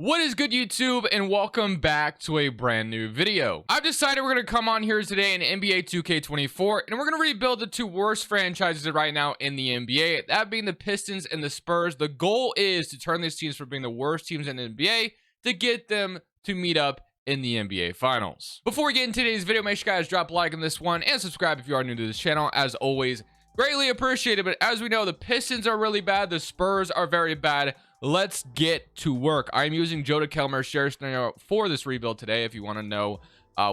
What is good, YouTube, and welcome back to a brand new video. I've decided we're going to come on here today in NBA 2K24 and we're going to rebuild the two worst franchises right now in the NBA, that being the Pistons and the Spurs. The goal is to turn these teams from being the worst teams in the NBA to get them to meet up in the NBA Finals. Before we get into today's video, make sure you guys drop a like on this one and subscribe if you are new to this channel. As always, greatly appreciated. But as we know, the Pistons are really bad, the Spurs are very bad. Let's get to work. I'm using Joe Kelmer's share scenario for this rebuild today, if you want to know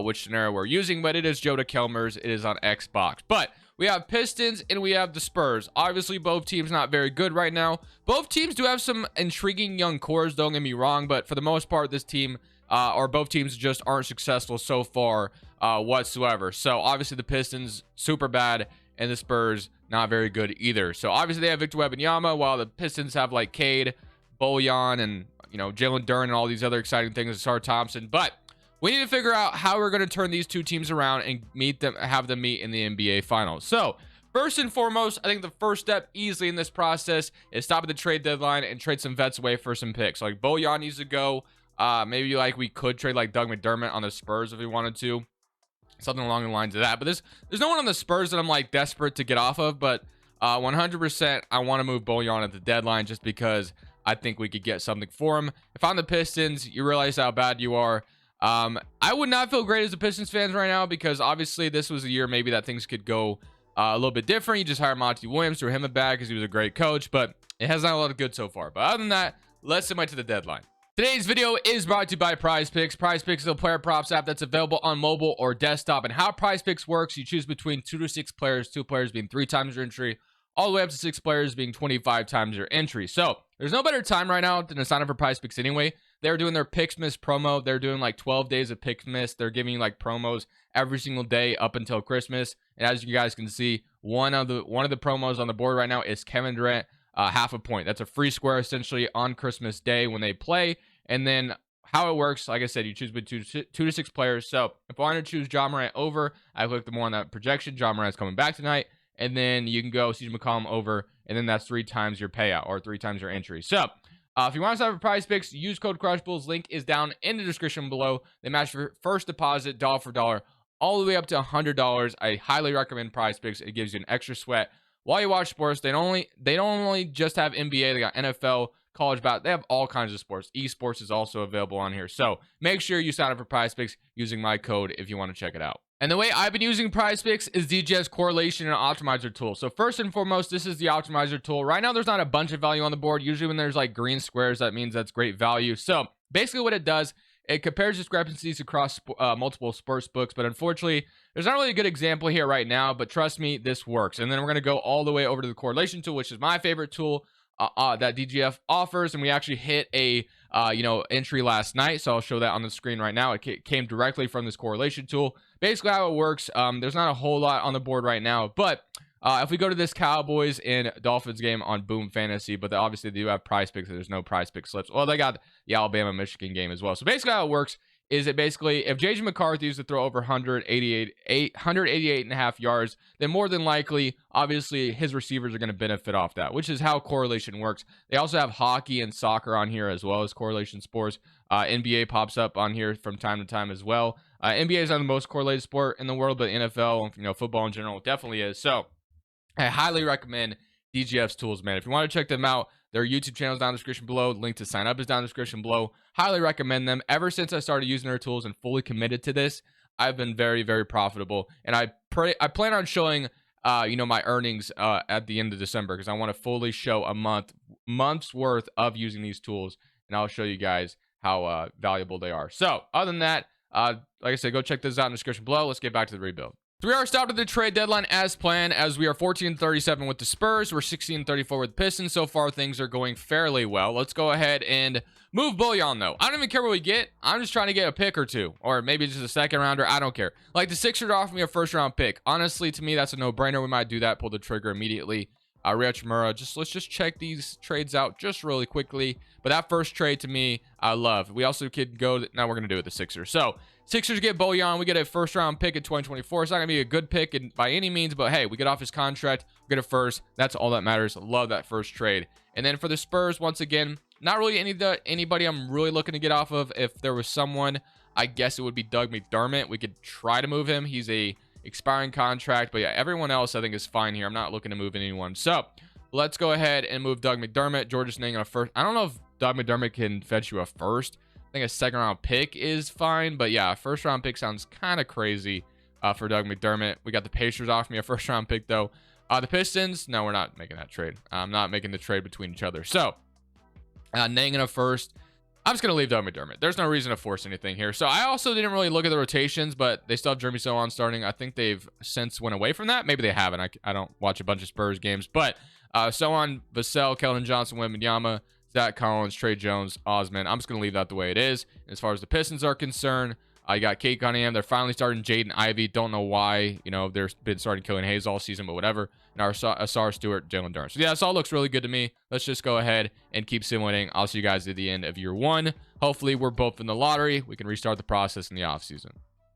which scenario we're using, but it is Joe Kelmer's. It is on Xbox. But we have Pistons and we have the Spurs. Obviously, both teams not very good right now. Both teams do have some intriguing young cores, don't get me wrong, but for the most part, this team or both teams just aren't successful so far whatsoever. So obviously the Pistons super bad and the Spurs not very good either. So obviously they have Victor Wembanyama, while the Pistons have like Cade, Bojan, and Jalen Duren and all these other exciting things, Asar Thompson. But we need to figure out how we're going to turn these two teams around and have them meet in the NBA Finals. So first and foremost, I think the first step easily in this process is stop at the trade deadline and trade some vets away for some picks. Like Bojan needs to go. Maybe like we could trade like Doug McDermott on the Spurs if we wanted to, something along the lines of that. But there's no one on the Spurs that I'm like desperate to get off of, but 100% I want to move Bojan at the deadline just because I think we could get something for him. If I'm the Pistons, you realize how bad you are. I would not feel great as a Pistons fans right now because obviously this was a year maybe that things could go a little bit different. You just hired Monty Williams, threw him a bag because he was a great coach, but it has not a lot of good so far. But other than that, let's submit to the deadline. Today's video is brought to you by PrizePicks. PrizePicks is a player props app that's available on mobile or desktop. And how PrizePicks works, you choose between 2 to 6 players, 2 players being 3 times your entry, all the way up to 6 players being 25 times your entry. So there's no better time right now than to sign up for PrizePicks anyway. They're doing their Picksmas promo. They're doing like 12 days of Picksmas. They're giving you like promos every single day up until Christmas. And as you guys can see, one of the promos on the board right now is Kevin Durant, half a point. That's a free square essentially on Christmas Day when they play. And then how it works, like I said, you choose between 2 to 6 players. So if I want to choose Ja Morant over, I click the more on that projection. Ja Morant's coming back tonight. And then you can go CJ McCollum over, and then that's 3 times your payout or 3 times your entry. So if you want to sign up for PrizePicks, use code Crushables. Link is down in the description below. They match your first deposit dollar for dollar all the way up to $100. I highly recommend PrizePicks. It gives you an extra sweat while you watch sports. They don't only just have NBA. They got NFL, college bat. They have all kinds of sports. Esports is also available on here. So make sure you sign up for PrizePicks using my code if you want to check it out. And the way I've been using PrizePicks is DGF's correlation and optimizer tool. So first and foremost, this is the optimizer tool. Right now, there's not a bunch of value on the board. Usually when there's like green squares, that means that's great value. So basically what it does, it compares discrepancies across multiple sports books. But unfortunately, there's not really a good example here right now. But trust me, this works. And then we're going to go all the way over to the correlation tool, which is my favorite tool that DGF offers. And we actually hit a entry last night, so I'll show that on the screen right now. It came directly from this correlation tool. Basically how it works, there's not a whole lot on the board right now, but if we go to this Cowboys and Dolphins game on Boom Fantasy, but obviously they do have PrizePicks, so there's no PrizePicks slips. Well, they got the Alabama Michigan game as well. So basically how it works is it basically, if JJ McCarthy used to throw over 188 and a half yards, then more than likely, obviously, his receivers are going to benefit off that, which is how correlation works. They also have hockey and soccer on here as well as correlation sports. NBA pops up on here from time to time as well. NBA is not the most correlated sport in the world, but NFL, football in general definitely is. So I highly recommend DGF's tools, man. If you want to check them out, their YouTube channel is down in the description below. Link to sign up is down in the description below. Highly recommend them. Ever since I started using their tools and fully committed to this, I've been very, very profitable. And I plan on showing, my earnings at the end of December because I want to fully show a month's worth of using these tools, and I'll show you guys how valuable they are. So other than that, like I said, go check this out in the description below. Let's get back to the rebuild. 3 hours stopped at the trade deadline as planned, as we are 14-37 with the Spurs. We're 16-34 with the Pistons. So far, things are going fairly well. Let's go ahead and move Bojan, though. I don't even care what we get. I'm just trying to get a pick or two, or maybe just a second rounder. I don't care. Like the Sixers offered me a first-round pick. Honestly, to me, that's a no-brainer. We might do that. Pull the trigger immediately. Rich Murrah. Let's just check these trades out just really quickly. But that first trade to me, I love. We also could go. Now we're gonna do it the Sixers. So Sixers get Bojan. We get a first round pick in 2024. It's not gonna be a good pick by any means, but hey, we get off his contract. We get a first. That's all that matters. Love that first trade. And then for the Spurs, once again, Not really anybody I'm really looking to get off of. If there was someone, I guess it would be Doug McDermott. We could try to move him. He's a expiring contract, but yeah, everyone else I think is fine here. I'm not looking to move anyone. So let's go ahead and move Doug McDermott. Georgia Snake on a first. I don't know if Doug McDermott can fetch you a first. I think a second round pick is fine, but yeah, a first round pick sounds kind of crazy for Doug McDermott. We got the Pacers off me a first round pick though. The Pistons, no, we're not making that trade. I'm not making the trade between each other. So Nang in a first. I'm just going to leave Doug McDermott. There's no reason to force anything here. So I also didn't really look at the rotations, but they still have Jeremy Sohan starting. I think they've since went away from that. Maybe they haven't. I don't watch a bunch of Spurs games, but Sohan, Vassell, Keldon Johnson, Wembanyama, Zach Collins, Trey Jones, Osman. I'm just going to leave that the way it is. As far as the Pistons are concerned, I got Kate Cunningham. They're finally starting Jaden Ivey. Don't know why. You know, they've been starting Killian Hayes all season, but whatever. Now, Asar Stewart, Jalen Durant. So, yeah, this all looks really good to me. Let's just go ahead and keep sim winning. I'll see you guys at the end of year one. Hopefully, we're both in the lottery. We can restart the process in the offseason.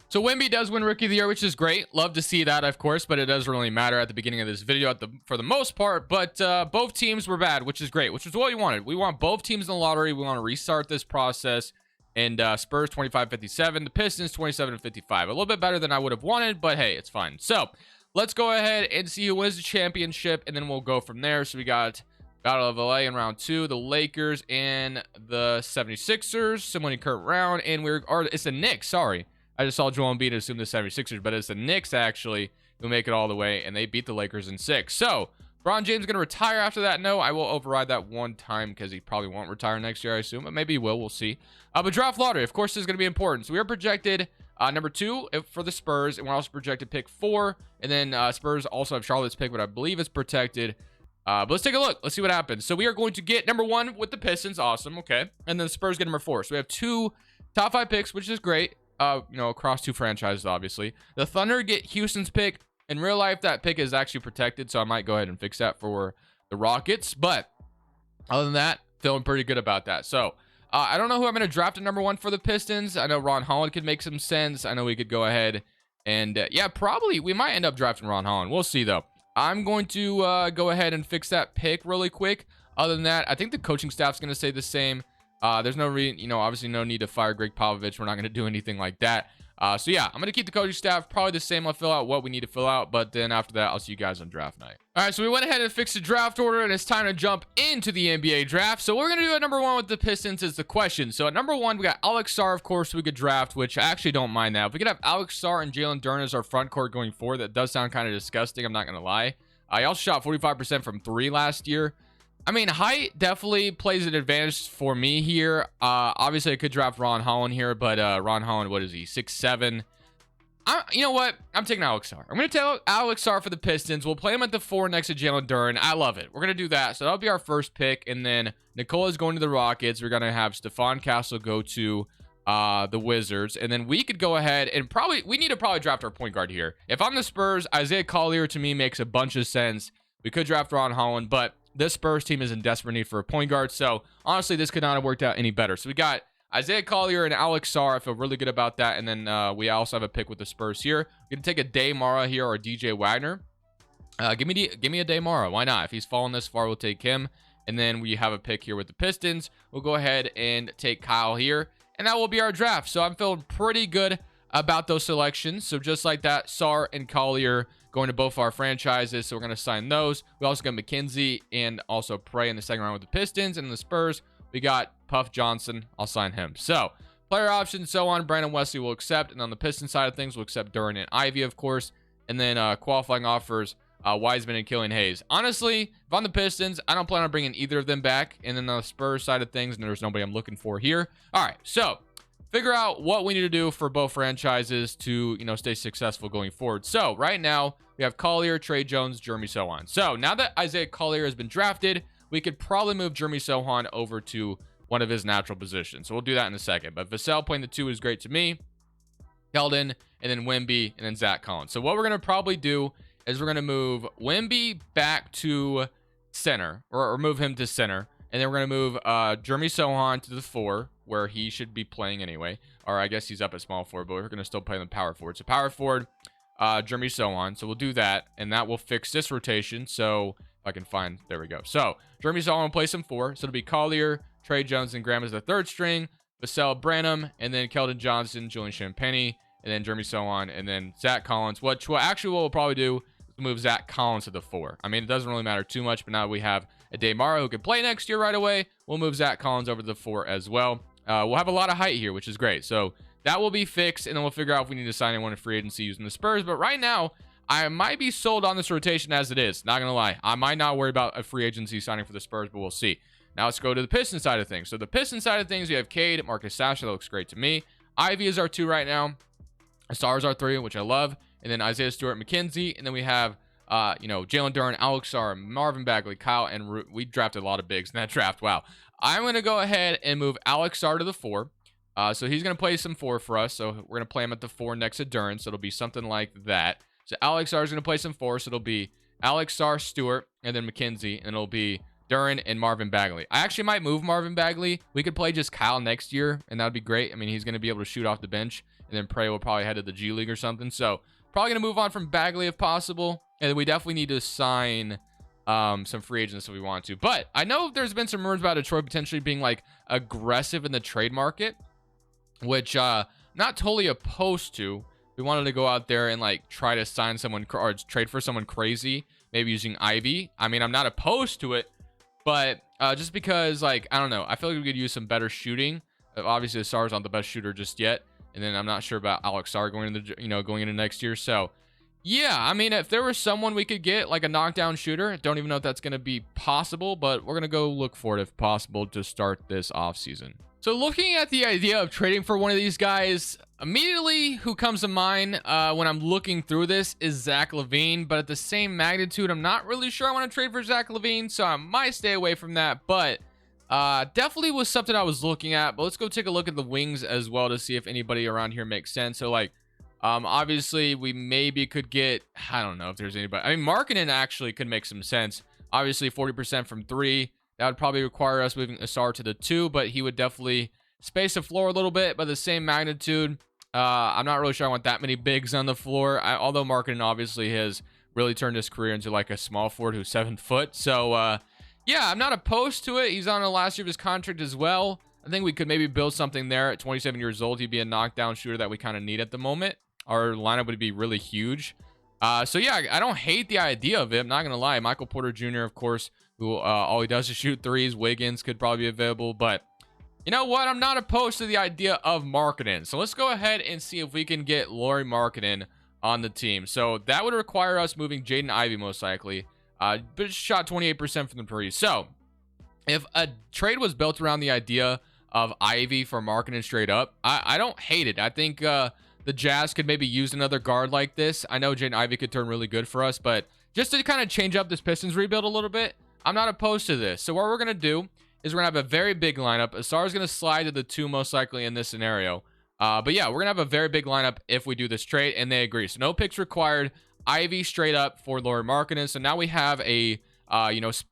So, Wemby does win Rookie of the Year, which is great. Love to see that, of course, but it doesn't really matter at the beginning of this video for the most part. But both teams were bad, which is great, which is what we wanted. We want both teams in the lottery. We want to restart this process. And Spurs 25-57, the Pistons 27-55. A little bit better than I would have wanted, but hey, it's fine. So let's go ahead and see who wins the championship, and then we'll go from there. So we got Battle of LA in round 2, the Lakers and the 76ers, someone in Kurt Round, and it's the Knicks, sorry. I just saw Joel Embiid assume the 76ers, but it's the Knicks actually who make it all the way, and they beat the Lakers in 6. So LeBron James going to retire after that? No, I will override that one time because he probably won't retire next year, I assume. But maybe he will. We'll see. But draft lottery, of course, is going to be important. So we are projected number 2 for the Spurs, and we're also projected pick 4. And then Spurs also have Charlotte's pick, but I believe it's protected. But let's take a look. Let's see what happens. So we are going to get number 1 with the Pistons. Awesome. Okay. And then the Spurs get number 4. So we have 2 top 5 picks, which is great. You know, across 2 franchises, obviously. The Thunder get Houston's pick. In real life, that pick is actually protected, so I might go ahead and fix that for the Rockets. But other than that, feeling pretty good about that. So I don't know who I'm going to draft at number 1 for the Pistons. I know Ron Holland could make some sense. I know we could go ahead and, yeah, probably we might end up drafting Ron Holland. We'll see, though. I'm going to go ahead and fix that pick really quick. Other than that, I think the coaching staff's going to stay the same. There's no obviously no need to fire Greg Popovich. We're not going to do anything like that. So yeah, I'm going to keep the coaching staff probably the same. I'll fill out what we need to fill out, but then after that, I'll see you guys on draft night. All right, so we went ahead and fixed the draft order, and it's time to jump into the NBA draft. So what we're going to do at number 1 with the Pistons is the question. So at number 1, we got Alex Sarr, of course, we could draft, which I actually don't mind that. If we could have Alex Sarr and Jalen Duren as our front court going forward, that does sound kind of disgusting. I'm not going to lie. I also shot 45% from 3 last year. I mean, height definitely plays an advantage for me here. Obviously, I could draft Ron Holland here, but Ron Holland, what is he, 6'7"? You know what? I'm taking Alex Sarr. I'm going to take Alex Sarr for the Pistons. We'll play him at the 4 next to Jalen Duren. I love it. We're going to do that. So that'll be our first pick. And then Nicola's going to the Rockets. We're going to have Stephon Castle go to the Wizards. And then we could go ahead and we need to probably draft our point guard here. If I'm the Spurs, Isaiah Collier to me makes a bunch of sense. We could draft Ron Holland, but this Spurs team is in desperate need for a point guard. So honestly, this could not have worked out any better. So we got Isaiah Collier and Alex Sarr. I feel really good about that. And then we also have a pick with the Spurs here. We're going to take a Day Mara here or DJ Wagner. Give me a Day Mara. Why not? If he's fallen this far, we'll take him. And then we have a pick here with the Pistons. We'll go ahead and take Kyle here. And that will be our draft. So I'm feeling pretty good about those selections. So just like that, Sarr and Collier going to both our franchises. So we're going to sign those. We also got McKenzie and also Prey in the second round with the Pistons. And the Spurs, we got Puff Johnson. I'll sign him. So player options, so on. Brandon Wesley will accept. And on the Pistons side of things, we'll accept Duren and Ivy, of course. And then qualifying offers, Wiseman and Killian Hayes. Honestly, if I'm the Pistons, I don't plan on bringing either of them back. And then on the Spurs side of things, and there's nobody I'm looking for here. All right, so figure out what we need to do for both franchises to, stay successful going forward. So right now, we have Collier, Trey Jones, Jeremy Sohan. So now that Isaiah Collier has been drafted, we could probably move Jeremy Sohan over to one of his natural positions. So we'll do that in a second. But Vassell playing the 2 is great to me. Keldon, and then Wemby, and then Zach Collins. So what we're going to probably do is we're going to move Wemby back to center, or move him to center. And then we're going to move Jeremy Sohan to the 4, where he should be playing anyway. Or I guess he's up at small forward, but we're going to still play him power forward. So power forward, Jeremy Sohan. So we'll do that, and that will fix this rotation. So if I can find, there we go. So Jeremy Sohan will play some 4. So it'll be Collier, Trey Jones and Graham as the third string, Vassell Branham, and then Keldon Johnson, Julian Champagny, and then Jeremy Sochan, and then Zach Collins. What we'll probably do is move Zach Collins to the 4. I mean, it doesn't really matter too much, but now we have a Damara who can play next year right away. We'll move Zach Collins over to the 4 as well. We'll have a lot of height here, which is great. So that will be fixed, and then we'll figure out if we need to sign anyone in free agency using the Spurs. But right now, I might be sold on this rotation as it is. Not going to lie. I might not worry about a free agency signing for the Spurs, but we'll see. Now let's go to the Pistons side of things. So the Pistons side of things, we have Cade, Marcus Sasha. That looks great to me. Ivy is our 2 right now. Stars are 3, which I love. And then Isaiah Stewart, McKenzie. And then we have, Jalen Duren, Alex Sarr, Marvin Bagley, Kyle, and we drafted a lot of bigs in that draft. Wow. I'm going to go ahead and move Alex Sarr to the 4. So he's going to play some 4 for us. So we're going to play him at the 4 next to Duren. So it'll be something like that. So Alex Sarr is going to play some 4. So it'll be Alex Sarr, Stewart, and then McKenzie. And it'll be Duren and Marvin Bagley. I actually might move Marvin Bagley. We could play just Kyle next year, and that would be great. I mean, he's going to be able to shoot off the bench. And then Prey will probably head to the G League or something. So probably going to move on from Bagley if possible. And then we definitely need to sign some free agents if we want to. But I know there's been some rumors about Detroit potentially being like aggressive in the trade market, which not totally opposed to. We wanted to go out there and like try to sign someone or trade for someone crazy, maybe using Ivy. I mean, I'm not opposed to it, but just because, like, I don't know, I feel like we could use some better shooting. Obviously, the Sar's not the best shooter just yet, and then I'm not sure about Alex Sarr going into next year. So yeah, I mean, if there was someone we could get like a knockdown shooter, don't even know if that's going to be possible, but we're going to go look for it if possible to start this offseason. So looking at the idea of trading for one of these guys, immediately who comes to mind when I'm looking through this is Zach LaVine, but at the same magnitude, I'm not really sure I want to trade for Zach LaVine, so I might stay away from that, but definitely was something I was looking at. But let's go take a look at the wings as well to see if anybody around here makes sense. So like, obviously we maybe could get, I don't know if there's anybody. I mean, Markkanen actually could make some sense. Obviously 40% from 3. That would probably require us moving Asar to the 2, but he would definitely space the floor a little bit, but the same magnitude. I'm not really sure I want that many bigs on the floor. Although Markkanen obviously has really turned his career into like a small forward who's 7 foot. So yeah, I'm not opposed to it. He's on the last year of his contract as well. I think we could maybe build something there. At 27 years old, he'd be a knockdown shooter that we kind of need at the moment. Our lineup would be really huge. So yeah, I don't hate the idea of it. I'm not gonna lie. Michael Porter Jr., of course, who all he does is shoot threes. Wiggins could probably be available, but you know what? I'm not opposed to the idea of Markkanen. So let's go ahead and see if we can get Lauri Markkanen on the team. So that would require us moving Jaden Ivey most likely, but it shot 28% from the three. So if a trade was built around the idea of Ivy for Markkanen straight up, I don't hate it. I think the Jazz could maybe use another guard like this. I know Jaden Ivey could turn really good for us, but just to kind of change up this Pistons rebuild a little bit, I'm not opposed to this. So what we're going to do is we're going to have a very big lineup. Asar is going to slide to the 2 most likely in this scenario. But yeah, we're going to have a very big lineup if we do this trade, and they agree. So no picks required. Ivy straight up for Lauri Markkanen. So now we have a,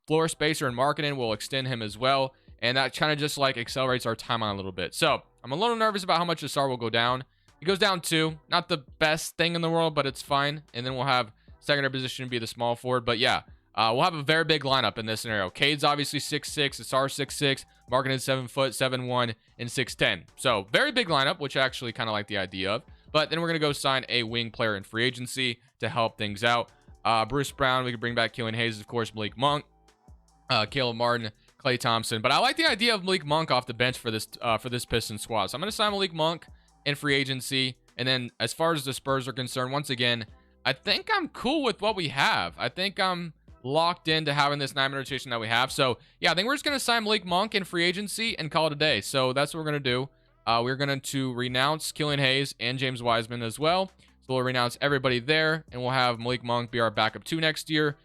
floor spacer in Markkanen. We'll extend him as well. And that kind of just like accelerates our timeline a little bit. So I'm a little nervous about how much Asar will go down. He goes down 2. Not the best thing in the world, but it's fine. And then we'll have secondary position be the small forward. But yeah, we'll have a very big lineup in this scenario. Cade's obviously 6'6", Asar 6'6", Markkanen 7 foot, 7'1", and 6'10". So very big lineup, which I actually kind of like the idea of. But then we're gonna go sign a wing player in free agency to help things out. Bruce Brown, we could bring back Killian Hayes, of course, Malik Monk, Caleb Martin, Klay Thompson. But I like the idea of Malik Monk off the bench for this Pistons squad. So I'm gonna sign Malik Monk in free agency. And then as far as the Spurs are concerned, once again, I think I'm cool with what we have. I think I'm locked into having this 9-man rotation that we have. So yeah, I think we're just going to sign Malik Monk in free agency and call it a day. So that's what we're going to do. We're going to renounce Killian Hayes and James Wiseman as well. So we'll renounce everybody there, and we'll have Malik Monk be our backup 2 next year.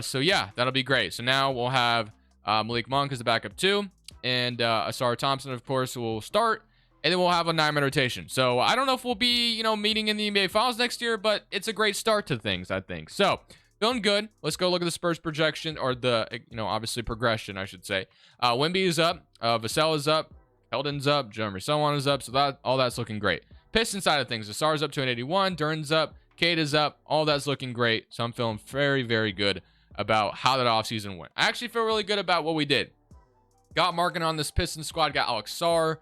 So yeah, that'll be great. So now we'll have Malik Monk as the backup 2, and Asar Thompson, of course, will start. And then we'll have a 9-man rotation. So I don't know if we'll be, meeting in the NBA Finals next year, but it's a great start to things, I think. So feeling good. Let's go look at the Spurs projection, or the, obviously progression, I should say. Wemby is up. Vassell is up. Keldon's up. Jeremy Sochan is up. So all that's looking great. Pistons side of things. Asar's up to an 81. Duren's up. Cade is up. All that's looking great. So I'm feeling very, very good about how that offseason went. I actually feel really good about what we did. Got Markin on this Pistons squad. Got Alex Sarr.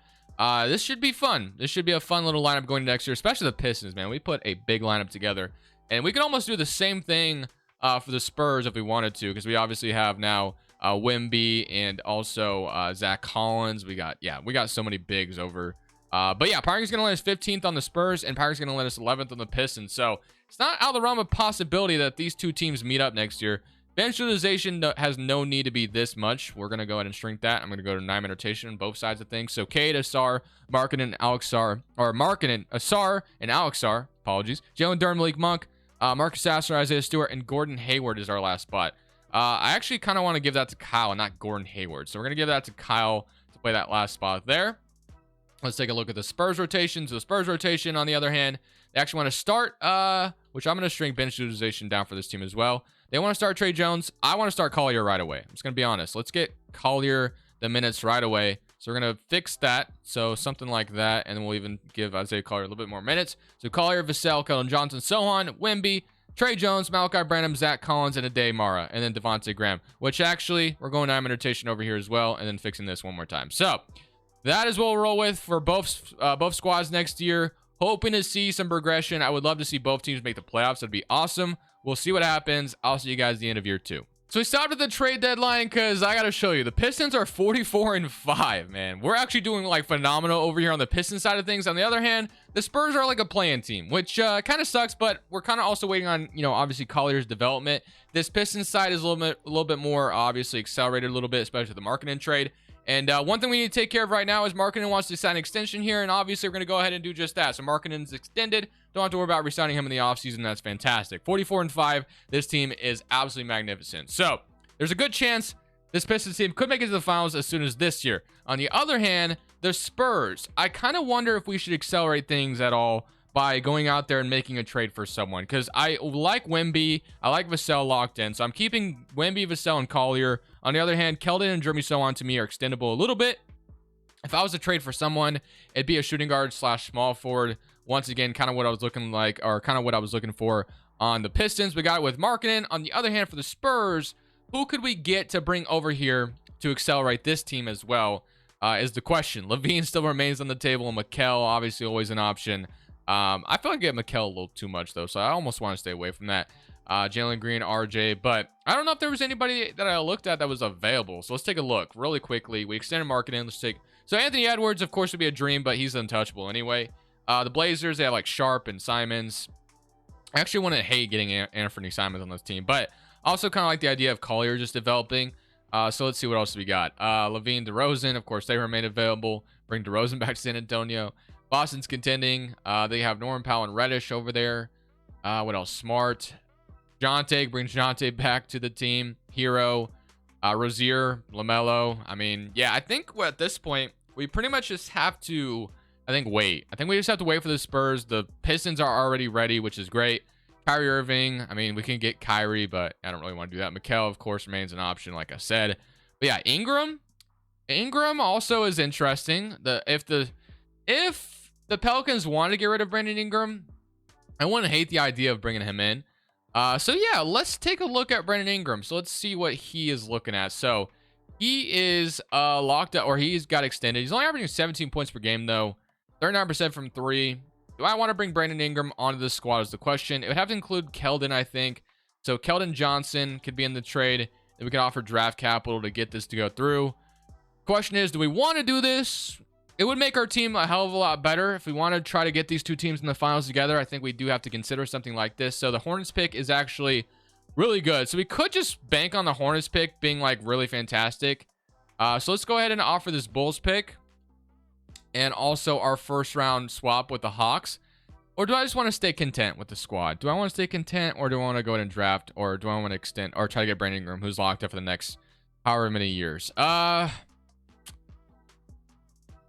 This should be fun. This should be a fun little lineup going into next year, especially the Pistons, man. We put a big lineup together. And we can almost do the same thing for the Spurs if we wanted to, because we obviously have now Wemby and also Zach Collins. We got so many bigs over. But yeah, Parker's going to let us 15th on the Spurs, and Parker's going to let us 11th on the Pistons. So it's not out of the realm of possibility that these two teams meet up next year. Bench utilization has no need to be this much. We're going to go ahead and shrink that. I'm going to go to 9-man rotation on both sides of things. So Cade, Asar, Markkanen, Alex Sarr, or Markkanen, Asar, and Alex Sarr. Apologies. Jalen Durham, Malik Monk, Marcus Sasser, Isaiah Stewart, and Gordon Hayward is our last spot. I actually kind of want to give that to Kyle, not Gordon Hayward. So we're going to give that to Kyle to play that last spot there. Let's take a look at the Spurs rotation. So the Spurs rotation, on the other hand, they actually want to start, which I'm going to shrink bench utilization down for this team as well. They want to start Trey Jones. I want to start Collier right away. I'm just going to be honest. Let's get Collier the minutes right away. So we're going to fix that. So something like that. And then we'll even give Isaiah Collier a little bit more minutes. So Collier, Vassell, Keldon Johnson, Sohan, Wemby, Trey Jones, Malachi Branham, Zach Collins, and Ade Mara. And then Devontae Graham, which actually we're going 9-man rotation over here as well. And then fixing this one more time. So that is what we'll roll with for both squads next year. Hoping to see some progression. I would love to see both teams make the playoffs. That'd be awesome. We'll see what happens. I'll see you guys at the end of year 2. So we stopped at the trade deadline because I got to show you. The Pistons are 44-5, man. We're actually doing like phenomenal over here on the Pistons side of things. On the other hand, the Spurs are like a play-in team, which kind of sucks, but we're kind of also waiting on, obviously Collier's development. This Pistons side is a little bit more obviously accelerated a little bit, especially the Markkanen trade. And one thing we need to take care of right now is Markkanen wants to sign an extension here, and obviously we're going to go ahead and do just that. So Markkanen's extended. Don't have to worry about re-signing him in the offseason. That's fantastic. 44-5. This team is absolutely magnificent. So there's a good chance this Pistons team could make it to the finals as soon as this year. On the other hand, the Spurs, I kind of wonder if we should accelerate things at all by going out there and making a trade for someone, because I like Wemby, I like Vassell locked in, so I'm keeping Wemby, Vassell, and Collier. On the other hand, Keldon and Jeremy Sohan to me are extendable a little bit. If I was to trade for someone, it'd be a shooting guard / small forward. Once again, kind of what I was looking like, or kind of what I was looking for on the Pistons. We got it with Markkanen. On the other hand, for the Spurs, who could we get to bring over here to accelerate this team as well, is the question. Levine still remains on the table, and Mikal obviously always an option. I feel like I get Mikal a little too much though, so I almost want to stay away from that. Jalen Green, RJ, but I don't know if there was anybody that I looked at that was available. So let's take a look really quickly. We extended Markkanen. So Anthony Edwards, of course, would be a dream, but he's untouchable anyway. The Blazers, they have like Sharp and Simons. I actually want to hate getting Anthony Simons on this team, but also kind of like the idea of Collier just developing. So let's see what else we got. Levine, DeRozan, of course, they remain available. Bring DeRozan back to San Antonio. Boston's contending. They have Norman Powell and Reddish over there. What else? Smart. Jonte, brings Jonte back to the team. Hero. Rozier, LaMelo. I mean, yeah, I think at this point, we pretty much just have to, wait. I think we just have to wait for the Spurs. The Pistons are already ready, which is great. Kyrie Irving. I mean, we can get Kyrie, but I don't really want to do that. Mikal, of course, remains an option, like I said. But yeah, Ingram. Ingram also is interesting. If the Pelicans want to get rid of Brandon Ingram, I wouldn't hate the idea of bringing him in. So yeah, let's take a look at Brandon Ingram. So let's see what he is looking at. So he is locked up, or he's got extended. He's only averaging 17 points per game though. 39% from 3. Do I want to bring Brandon Ingram onto the squad is the question. It would have to include Keldon, I think. So Keldon Johnson could be in the trade. Then we can offer draft capital to get this to go through. Question is, do we want to do this? It would make our team a hell of a lot better. If we want to try to get these two teams in the finals together, I think we do have to consider something like this. So the Hornets pick is actually really good. So we could just bank on the Hornets pick being like really fantastic. So let's go ahead and offer this Bulls pick. And also our first round swap with the Hawks. Or do I just want to stay content with the squad? Do I want to stay content, or do I want to go ahead and draft? Or do I want to extend or try to get Brandon Ingram, who's locked up for the next however many years? I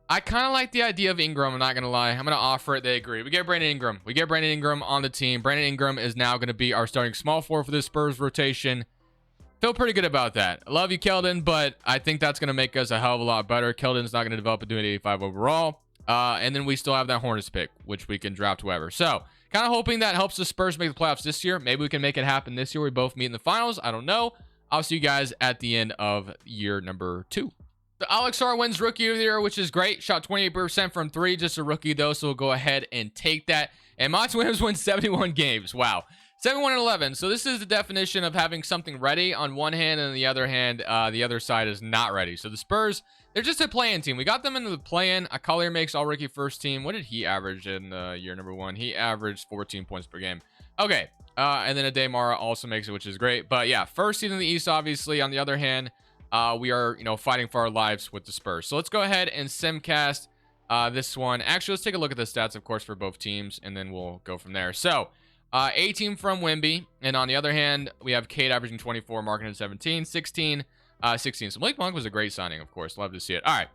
kind of like the idea of Ingram. I'm not going to lie. I'm going to offer it. They agree. We get Brandon Ingram. We get Brandon Ingram on the team. Brandon Ingram is now going to be our starting small forward for this Spurs rotation. Feel pretty good about that. I love you, Keldon, but I think that's going to make us a hell of a lot better. Keldon's not going to develop into an 85 overall. And then we still have that Hornets pick, which we can draft whoever. So kind of hoping that helps the Spurs make the playoffs this year. Maybe we can make it happen this year. We both meet in the finals. I don't know. I'll see you guys at the end of year number 2. So Alex Sar wins Rookie of the Year, which is great. Shot 28% from 3, just a rookie though, so we'll go ahead and take that. And Monty Williams wins 71 games. Wow. 71 and 11. So this is the definition of having something ready on one hand, and on the other hand, the other side is not ready. So the Spurs, they're just a play-in team. We got them into the play-in. A Collier makes all rookie first team. What did he average in year number 1? He averaged 14 points per game. Okay. And then Ade Mara also makes it, which is great. But yeah, first seed in the East, obviously. On the other hand, we are, fighting for our lives with the Spurs. So let's go ahead and simcast this one. Actually, let's take a look at the stats, of course, for both teams, and then we'll go from there. So 18 from Wemby, and on the other hand, we have Cade averaging 24, Markkanen 17, 16, 16. So Malik Monk was a great signing, of course. Love to see it. All right,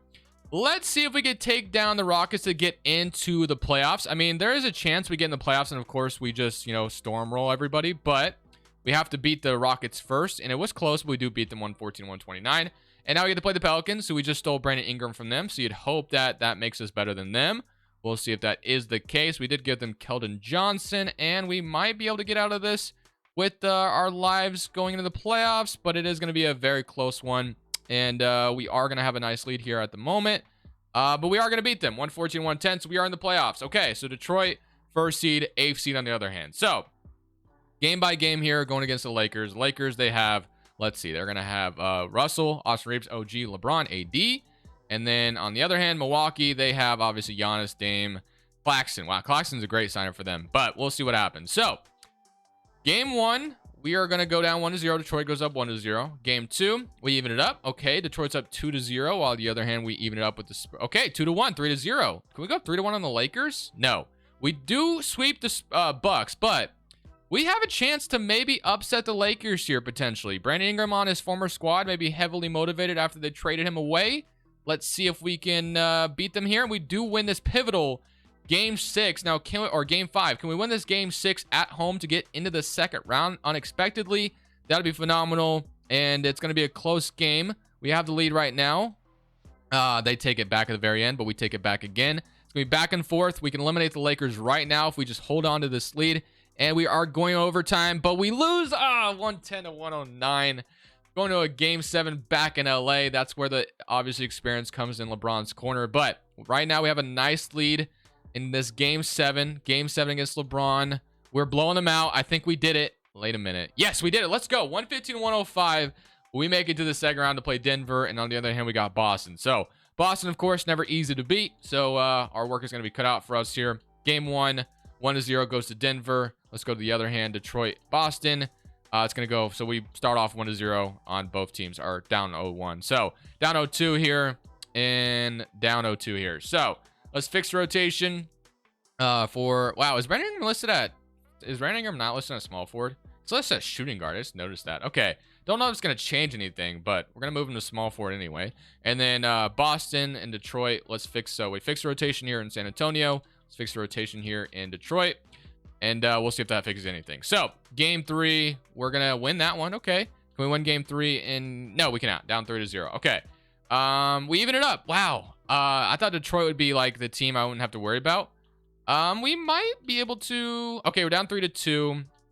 let's see if we could take down the Rockets to get into the playoffs. I mean, there is a chance we get in the playoffs, and of course, we just, storm roll everybody, but we have to beat the Rockets first, and it was close, but we do beat them 114-129. And now we get to play the Pelicans, so we just stole Brandon Ingram from them, so you'd hope that that makes us better than them. We'll see if that is the case. We did give them Keldon Johnson, and we might be able to get out of this with our lives going into the playoffs, but it is going to be a very close one, and we are going to have a nice lead here at the moment, but we are going to beat them 114-110, so we are in the playoffs. Okay, so Detroit, first seed, 8th seed on the other hand. So game by game here, going against the Lakers. Lakers, they have, let's see, they're going to have Russell, Austin Reeves, OG, LeBron, AD. And then on the other hand, Milwaukee, they have obviously Giannis, Dame, Claxton. Wow, Claxton's a great signer for them, but we'll see what happens. So game 1, we are going to go down 1-0. Detroit goes up 1-0. Game 2, we even it up. Okay, Detroit's up 2-0. While on the other hand, we even it up with the... Okay, 2-1, 3-0. Can we go 3-1 on the Lakers? No. We do sweep the Bucks, but we have a chance to maybe upset the Lakers here, potentially. Brandon Ingram on his former squad may be heavily motivated after they traded him away. Let's see if we can beat them here. We do win this pivotal Game 6. Now, or Game 5. Can we win this Game 6 at home to get into the second round unexpectedly? That would be phenomenal, and it's going to be a close game. We have the lead right now. They take it back at the very end, but we take it back again. It's going to be back and forth. We can eliminate the Lakers right now if we just hold on to this lead. And we are going overtime, but we lose 110-109. Going to a Game 7 back in LA. That's where the obviously experience comes in LeBron's corner. But right now we have a nice lead in this Game 7. Game 7 against LeBron. We're blowing them out. I think we did it. Wait a minute. Yes, we did it. Let's go. 115-105. We make it to the second round to play Denver. And on the other hand, we got Boston. So Boston, of course, never easy to beat. So our work is going to be cut out for us here. Game 1, 1-0 goes to Denver. Let's go to the other hand, Detroit, Boston. It's going to go, so we start off 1-0 on both teams, are down 0-1. So, down 0-2 here, and down 0-2 here. So, let's fix the rotation for, wow, is Brandon Ingram listed at, is Brandon Ingram not listed at small forward? It's listed as shooting guard, I just noticed that. Okay, don't know if it's going to change anything, but we're going to move him to small forward anyway. And then Boston and Detroit, let's fix, so we fix the rotation here in San Antonio. Let's fix the rotation here in Detroit. And we'll see if that fixes anything. So, Game 3, we're going to win that one. Okay. Can we win Game 3 in... No, we cannot. Down 3-0. Okay. We even it up. Wow. I thought Detroit would be like the team I wouldn't have to worry about. We might be able to... Okay, we're down 3-2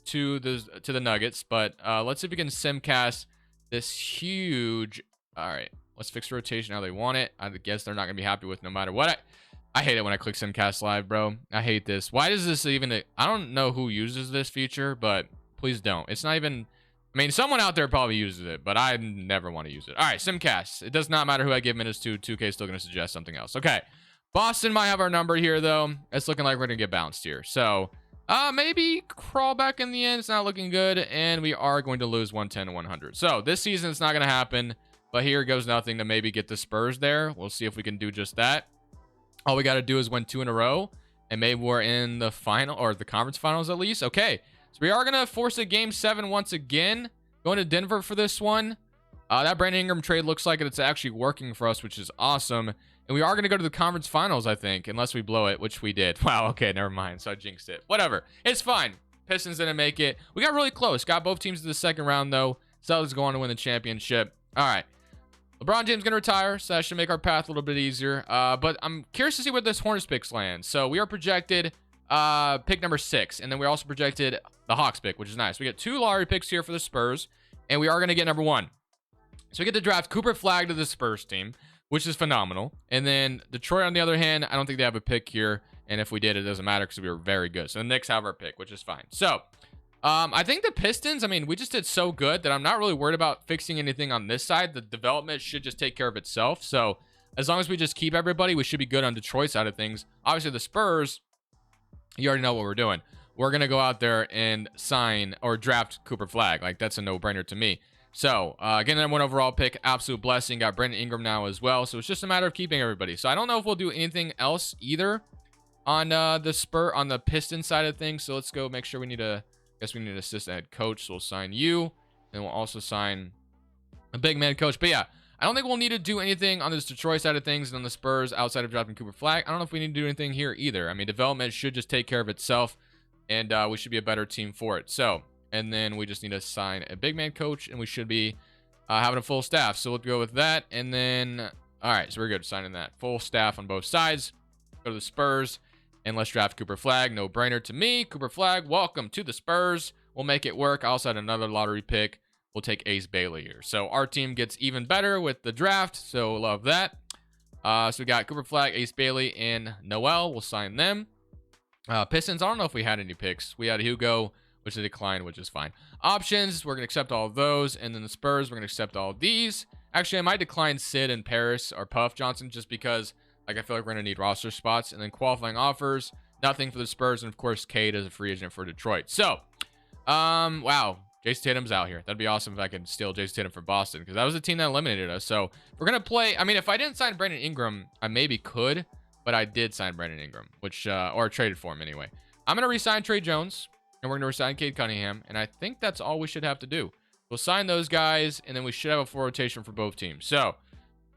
to the Nuggets. But let's see if we can simcast this huge... All right. Let's fix the rotation how they want it. I guess they're not going to be happy with no matter what. I hate it when I click Simcast Live, bro. I hate this. Why does this even... I don't know who uses this feature, but please don't. It's not even... I mean, someone out there probably uses it, but I never want to use it. All right, Simcast. It does not matter who I give minutes to. 2K is still going to suggest something else. Okay. Boston might have our number here, though. It's looking like we're going to get bounced here. So, maybe crawl back in the end. It's not looking good, and we are going to lose 110-100. So, this season it's not going to happen, but here goes nothing to maybe get the Spurs there. We'll see if we can do just that. All we got to do is win 2 in a row, and maybe we're in the final, or the conference finals at least. Okay, so we are going to force a Game 7 once again. Going to Denver for this one. That Brandon Ingram trade looks like it's actually working for us, which is awesome. And we are going to go to the conference finals, I think, unless we blow it, which we did. Wow, okay, never mind. So I jinxed it. Whatever. It's fine. Pistons didn't make it. We got really close. Got both teams to the second round, though. Celtics going to win the championship. All right. LeBron James going to retire, so that should make our path a little bit easier. But I'm curious to see where this Hornets picks land. So we are projected pick number 6, and then we also projected the Hawks pick, which is nice. We get 2 lottery picks here for the Spurs, and we are going to get number 1. So we get to draft Cooper Flagg to the Spurs team, which is phenomenal. And then Detroit, on the other hand, I don't think they have a pick here. And if we did, it doesn't matter because we were very good. So the Knicks have our pick, which is fine. So I think the Pistons, I mean, we just did so good that I'm not really worried about fixing anything on this side. The development should just take care of itself. So as long as we just keep everybody, we should be good on Detroit side of things. Obviously, the Spurs, you already know what we're doing. We're going to go out there and sign or draft Cooper Flag. Like, that's a no-brainer to me. So, again, that 1 overall pick, absolute blessing. Got Brandon Ingram now as well. So, it's just a matter of keeping everybody. So, I don't know if we'll do anything else either on the Pistons side of things. So, let's go make sure we need a, I guess we need an assistant head coach. So, we'll sign you. And we'll also sign a big man coach. But, yeah, I don't think we'll need to do anything on this Detroit side of things and on the Spurs outside of dropping Cooper Flag. I don't know if we need to do anything here either. I mean, development should just take care of itself. And we should be a better team for it. So, and then we just need to sign a big man coach, and we should be having a full staff. So we'll go with that. And then, all right, so we're good signing that. Full staff on both sides. Go to the Spurs, and let's draft Cooper Flag. No brainer to me. Cooper Flag, welcome to the Spurs. We'll make it work. I also had another lottery pick. We'll take Ace Bailey here. So our team gets even better with the draft. So love that. So we got Cooper Flag, Ace Bailey, and Noel. We'll sign them. Pistons, I don't know if we had any picks. We had Hugo, which is declined, which is fine. Options, we're going to accept all of those. And then the Spurs, we're going to accept all of these. Actually, I might decline Sid and Paris or Puff Johnson just because, like, I feel like we're going to need roster spots. And then qualifying offers, nothing for the Spurs. And, of course, Cade is a free agent for Detroit. So, wow. Jason Tatum's out here. That'd be awesome if I could steal Jason Tatum for Boston because that was the team that eliminated us. So, we're going to play. I mean, if I didn't sign Brandon Ingram, I maybe could. But I did sign Brandon Ingram, which, or traded for him anyway. I'm going to re-sign Trey Jones, and we're going to re-sign Cade Cunningham, and I think that's all we should have to do. We'll sign those guys, and then we should have a full rotation for both teams. So,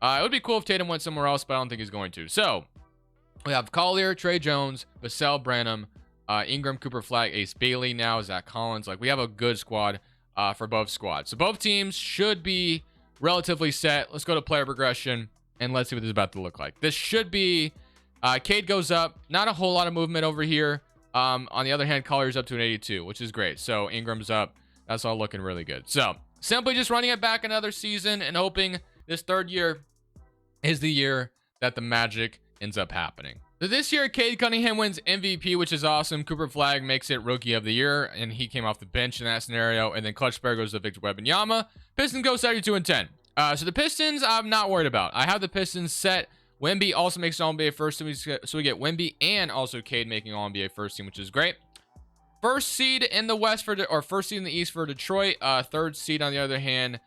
it would be cool if Tatum went somewhere else, but I don't think he's going to. So, we have Collier, Trey Jones, Vassell Branham, Ingram, Cooper Flag, Ace Bailey now, Zach Collins. Like, we have a good squad for both squads. So, both teams should be relatively set. Let's go to player progression, and let's see what this is about to look like. This should be... Cade goes up. Not a whole lot of movement over here. On the other hand, Collier's up to an 82, which is great. So Ingram's up. That's all looking really good. So simply just running it back another season and hoping this third year is the year that the magic ends up happening. So this year, Cade Cunningham wins MVP, which is awesome. Cooper Flag makes it Rookie of the Year, and he came off the bench in that scenario. And then Clutch Spare goes to Victor Wembanyama. Pistons go 72-10. So the Pistons, I'm not worried about. I have the Pistons set. Wemby also makes All-NBA first team, so we get Wemby and also Cade making All-NBA first team, which is great. First seed in the West or first seed in the East for Detroit. Third seed on the other hand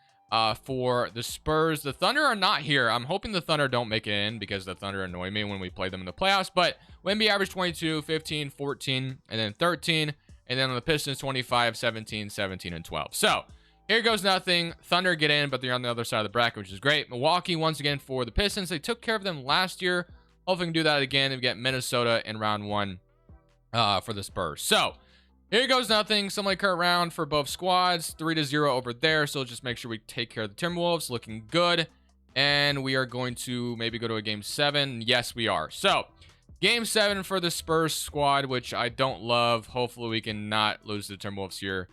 for the Spurs. The Thunder are not here. I'm hoping the Thunder don't make it in because the Thunder annoy me when we play them in the playoffs. But Wemby averaged 22, 15, 14, and then 13. And then on the Pistons, 25, 17, 17, and 12. So here goes nothing. Thunder get in, but they're on the other side of the bracket, which is great. Milwaukee, once again, for the Pistons. They took care of them last year. Hopefully we can do that again and get Minnesota in round 1 for the Spurs. So, here goes nothing. Similar current round for both squads. 3-0 over there. So, just make sure we take care of the Timberwolves. Looking good. And we are going to maybe go to a Game 7. Yes, we are. So, Game 7 for the Spurs squad, which I don't love. Hopefully we can not lose to the Timberwolves here.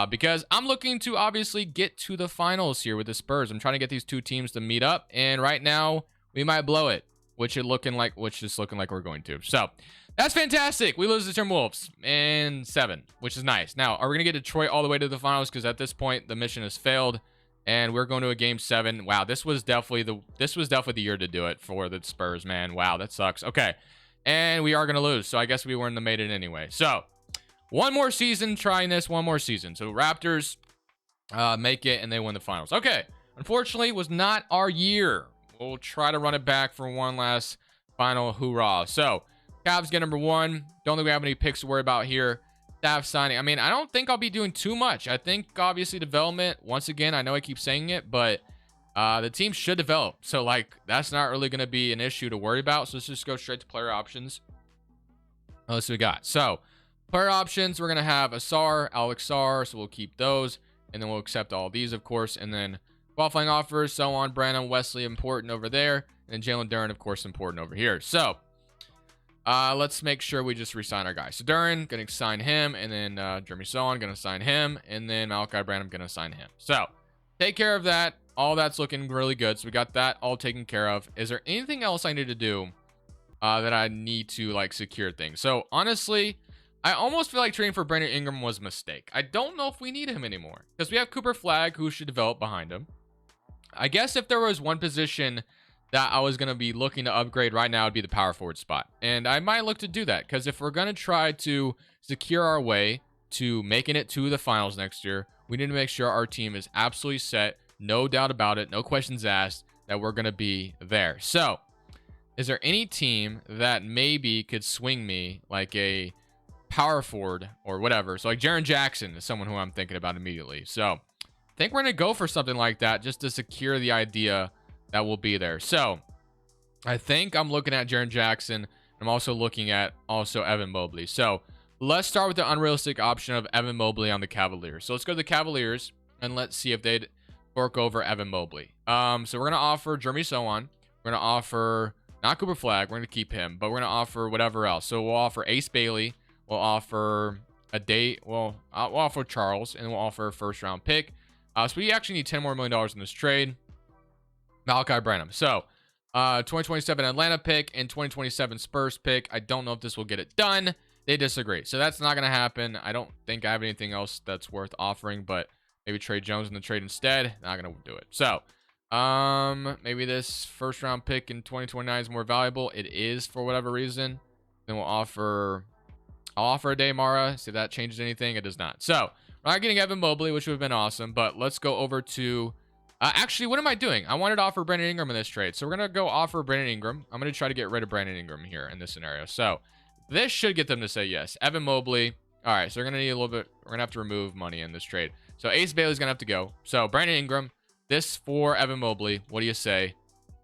Because I'm looking to obviously get to the finals here with the Spurs. I'm trying to get these two teams to meet up, and right now we might blow it, which is looking like we're going to. So that's fantastic. We lose the Timberwolves in 7, which is nice. Now, are we gonna get Detroit all the way to the finals? Because at this point the mission has failed, and we're going to a Game 7. Wow, this was definitely the year to do it for the Spurs, man. Wow, that sucks. Okay, and we are gonna lose, so I guess we wouldn't have made it anyway. So. One more season trying this, one more season. So Raptors make it and they win the finals. Okay, unfortunately, was not our year. We'll try to run it back for one last final hoorah. So Cavs get number 1. Don't think we have any picks to worry about here. Staff signing. I mean, I don't think I'll be doing too much. I think obviously development. Once again, I know I keep saying it, but the team should develop. So like that's not really going to be an issue to worry about. So let's just go straight to player options. Let's see what we got. So. Player options, we're going to have Asar, Alex Sarr, so we'll keep those. And then we'll accept all these, of course. And then qualifying offers, so on. Brandon Wesley, important over there. And then Jalen Duren, of course, important over here. So, let's make sure we just re-sign our guy. So, Duren, going to sign him. And then Jeremy Sohan, going to sign him. And then Malachi Branham, going to sign him. So, take care of that. all that's looking really good. So we got that all taken care of. Is there anything else I need to do that I need to like secure things? So honestly, I almost feel like trading for Brandon Ingram was a mistake. I don't know if we need him anymore because we have Cooper Flag who should develop behind him. I guess if there was one position that I was going to be looking to upgrade right now, it'd be the power forward spot. And I might look to do that because if we're going to try to secure our way to making it to the finals next year, we need to make sure our team is absolutely set. No doubt about it. No questions asked that we're going to be there. So is there any team that maybe could swing me like a power forward or whatever? So like Jaren Jackson is someone who I'm thinking about immediately. So I think we're going to go for something like that just to secure the idea that will be there. So I think I'm looking at Jaren Jackson. I'm also looking at Evan Mobley. So let's start with the unrealistic option of Evan Mobley on the Cavaliers. So let's go to the Cavaliers and let's see if they'd fork over Evan Mobley. So we're going to offer Jeremy Sohan. We're going to offer not Cooper Flag. We're going to keep him, but we're going to offer whatever else. So we'll offer Ace Bailey. We'll offer a date. We'll offer Charles, and we'll offer a first round pick. So we actually need $10 more million in this trade. Malachi Branham. So 2027 Atlanta pick and 2027 Spurs pick. I don't know if this will get it done. They disagree. So that's not going to happen. I don't think I have anything else that's worth offering, but maybe Trey Jones in the trade instead. Not going to do it. So maybe this first round pick in 2029 is more valuable. It is for whatever reason. Then I'll offer a Daymara. See if that changes anything. It does not. So we're not getting Evan Mobley, which would have been awesome, but let's go over to actually, what am I doing? I wanted to offer Brandon Ingram in this trade. So we're going to go offer Brandon Ingram. I'm going to try to get rid of Brandon Ingram here in this scenario. So this should get them to say yes. Evan Mobley. All right, so we're going to need a little bit. We're going to have to remove money in this trade. So Ace Bailey's going to have to go. So Brandon Ingram, this for Evan Mobley. What do you say?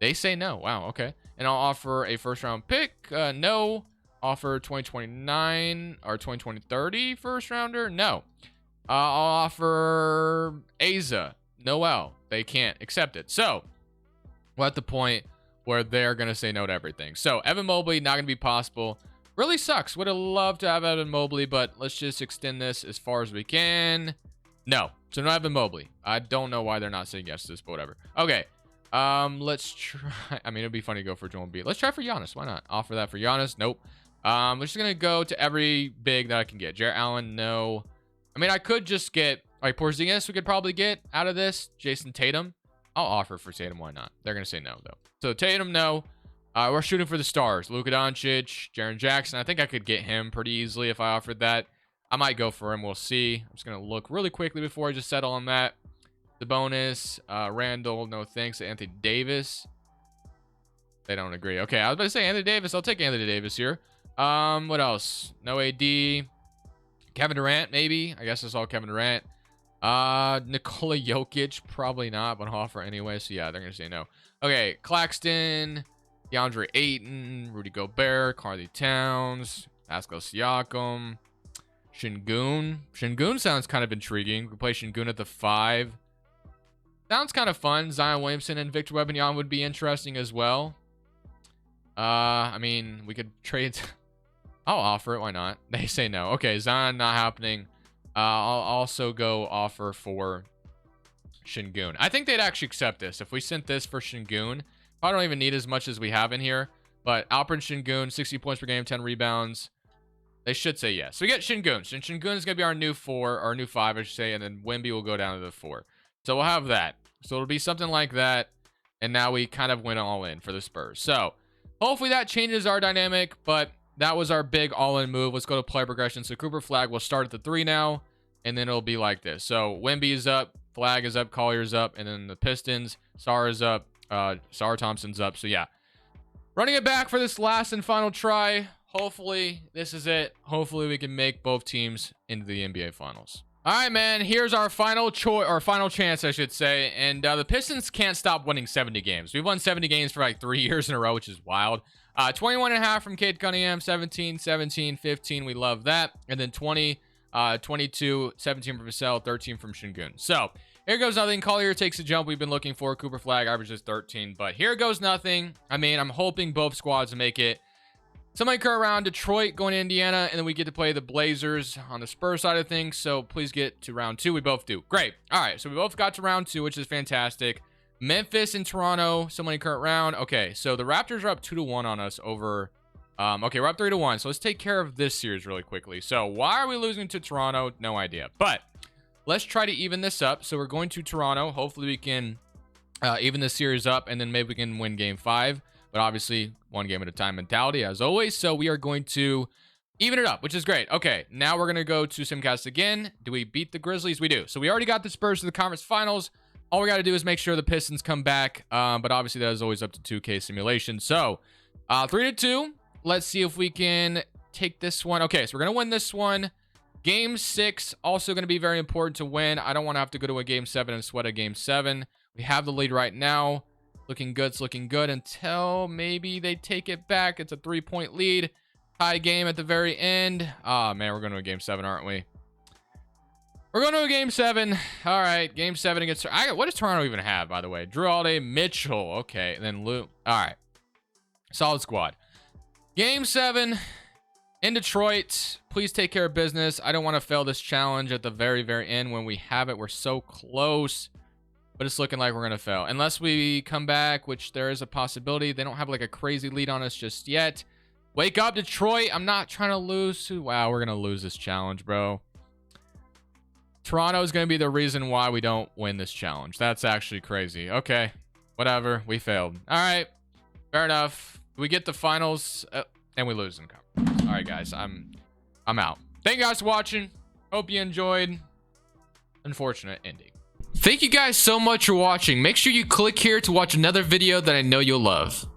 They say no. Wow, okay. And I'll offer a first round pick. No. Offer 2029 or 2030 first rounder. No. I'll offer Asa. Noel. They can't accept it. So we're at the point where they're going to say no to everything. So Evan Mobley, not going to be possible. Really sucks. Would have loved to have Evan Mobley, but let's just extend this as far as we can. No. So no Evan Mobley. I don't know why they're not saying yes to this, but whatever. Okay. Let's try. I mean, it'd be funny to go for Joel Embiid. Let's try for Giannis. Why not? Offer that for Giannis. Nope. We're just going to go to every big that I can get. Jarrett Allen, no. I mean, I could just get like Porzingis. We could probably get out of this. Jason Tatum. I'll offer for Tatum. Why not? They're going to say no, though. So Tatum, no. We're shooting for the stars. Luka Doncic, Jaren Jackson. I think I could get him pretty easily if I offered that. I might go for him. We'll see. I'm just going to look really quickly before I just settle on that. The bonus. Randall, no thanks. Anthony Davis. They don't agree. Okay, I was about to say Anthony Davis. I'll take Anthony Davis here. What else? No AD. Kevin Durant, maybe. I guess it's all Kevin Durant. Nikola Jokic, probably not, but I'll offer anyway. So yeah, they're gonna say no. Okay, Claxton, DeAndre Ayton, Rudy Gobert, Karl Towns, Pascal Siakam, Şengün. Şengün sounds kind of intriguing. We could play Şengün at the 5. Sounds kind of fun. Zion Williamson and Victor Wembanyama would be interesting as well. I mean, we could trade. I'll offer it. Why not? They say no. Okay, Zion not happening. I'll also go offer for Şengün. I think they'd actually accept this. If we sent this for Şengün, I don't even need as much as we have in here. But Alperen Şengün, 60 points per game, 10 rebounds. They should say yes. So we get Şengün. Şengün is going to be our new 4, or new 5, I should say. And then Wemby will go down to the 4. So we'll have that. So it'll be something like that. And now we kind of went all in for the Spurs. So hopefully that changes our dynamic. But that was our big all-in move. Let's go to player progression. So Cooper Flag will start at the 3 now. And then it'll be like this. So Wemby is up. Flag is up. Collier's up. And then the Pistons. Sarr is up. Sarr Thompson's up. So yeah. Running it back for this last and final try. Hopefully this is it. Hopefully we can make both teams into the NBA Finals. All right, man. Here's our final chance, I should say. And the Pistons can't stop winning 70 games. We've won 70 games for like 3 years in a row, which is wild. 21.5 from Cade Cunningham, 17, 17, 15. We love that. And then 20, 22, 17 from Vassell, 13 from Şengün. So here goes nothing. Collier takes a jump we've been looking for. Cooper Flag averages 13. But here goes nothing. I mean, I'm hoping both squads make it. Somebody occur around Detroit going to Indiana, and then we get to play the Blazers on the Spurs side of things. So please get to round 2. We both do. Great. All right. So we both got to round 2, which is fantastic. Memphis and Toronto, someone in current round. Okay, so the Raptors are up 2-1 on us over. Okay, we're up 3-1. So let's take care of this series really quickly. So why are we losing to Toronto? No idea. But let's try to even this up. So we're going to Toronto. Hopefully we can even this series up, and then maybe we can win game 5. But obviously, one game at a time mentality, as always. So we are going to even it up, which is great. Okay, now we're going to go to Simcast again. Do we beat the Grizzlies? We do. So we already got the Spurs to the conference finals. All we got to do is make sure the Pistons come back. But obviously, that is always up to 2K simulation. So 3-2. Let's see if we can take this one. Okay, so we're going to win this one. Game 6, also going to be very important to win. I don't want to have to go to a game 7 and sweat a game 7. We have the lead right now. Looking good. It's looking good until maybe they take it back. It's a 3-point lead. Tie game at the very end. Oh, man, we're going to a game 7, aren't we? We're going to a game 7. All right, game 7 against... what does Toronto even have, by the way? Drew Holiday, Mitchell. Okay, and then Lou. All right. Solid squad. Game 7 in Detroit. Please take care of business. I don't want to fail this challenge at the very, very end when we have it. We're so close, but it's looking like we're going to fail. Unless we come back, which there is a possibility. They don't have like a crazy lead on us just yet. Wake up, Detroit. I'm not trying to lose. Wow, we're going to lose this challenge, bro. Toronto is going to be the reason why we don't win this challenge. That's actually crazy. Okay, whatever. We failed. All right, fair enough. We get the finals and we lose in conference. All right, guys, I'm out. Thank you guys for watching. Hope you enjoyed. Unfortunate ending. Thank you guys so much for watching. Make sure you click here to watch another video that I know you'll love.